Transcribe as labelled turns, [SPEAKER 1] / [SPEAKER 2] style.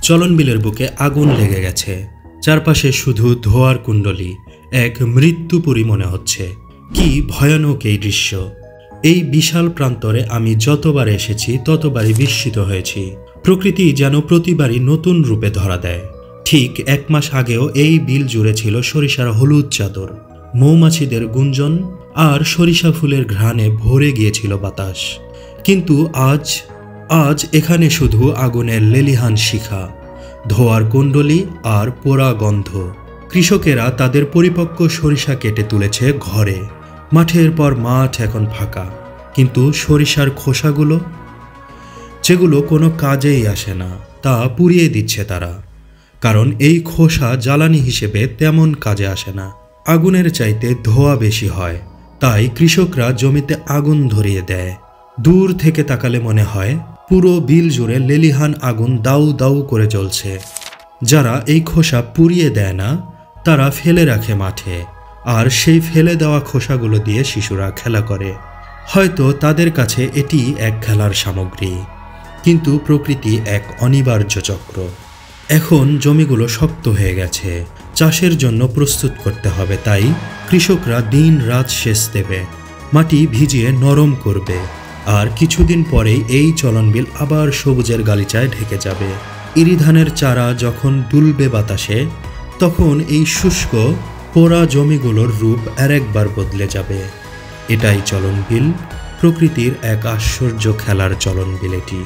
[SPEAKER 1] চলনবিলের বুকে আগুন লেগে গেছে। চারপাশে শুধু ধোঁয়ার কুণ্ডলী, এক মৃত্যুপুরী মনে হচ্ছে। কি ভয়ানক এই দৃশ্য! এই বিশাল প্রান্তরে আমি যতবার এসেছি ততবারই বিস্মিত হয়েছি। প্রকৃতি যেন প্রতিবারই নতুন রূপে ধরা দেয়। ঠিক 1 মাস আগেও এই বিল জুড়ে ছিল সরিষার হলুদ চাদর, মৌমাছিদের গুঞ্জন আর সরিষা ফুলের ঘ্রাণে ভরে গিয়েছিল বাতাস। কিন্তু আজ এখানে শুধু আগুনের লেলিহান শিখা, ধোঁয়ার কুণ্ডলী আর পোড়া গন্ধ। কৃষকেরা তাদের পরিপক্ক সরিষা কেটে তুলেছে ঘরে। মাঠের পর মাঠ এখন ফাঁকা, কিন্তু সরিষার খোসাগুলো, যেগুলো কোনো কাজেই আসে না, তা পুড়িয়ে দিচ্ছে তারা। কারণ এই খোসা জ্বালানি হিসেবে তেমন কাজে আসে না। আগুনের চাইতে ধোঁয়া বেশি হয়, তাই কৃষকরা জমিতে আগুন ধরিয়ে দেয়। দূর থেকে তাকালে মনে হয় পুরো বিল জুড়ে লেলিহান আগুন দাউ দাউ করে জ্বলছে। যারা এই খোসা পুড়িয়ে দেয় না, তারা ফেলে রাখে মাঠে, আর সেই ফেলে দেওয়া খোসাগুলো দিয়ে শিশুরা খেলা করে। হয়তো তাদের কাছে এটি এক খেলার সামগ্রী, কিন্তু প্রকৃতি এক অনিবার্য চক্র। এখন জমিগুলো শক্ত হয়ে গেছে, চাষের জন্য প্রস্তুত করতে হবে। তাই কৃষকরা দিন রাত সেচ দেবে, মাটি ভিজিয়ে নরম করবে, আর কিছুদিন পরেই এই চলনবিল আবার সবুজের গালিচায় ঢেকে যাবে। ইরি ধানের চারা যখন দুলবে বাতাসে, তখন এই শুষ্ক পোড়া জমিগুলোর রূপ আরেকবার বদলে যাবে। এটাই চলনবিল, প্রকৃতির এক আশ্চর্য খেলার চলনবিল এটি।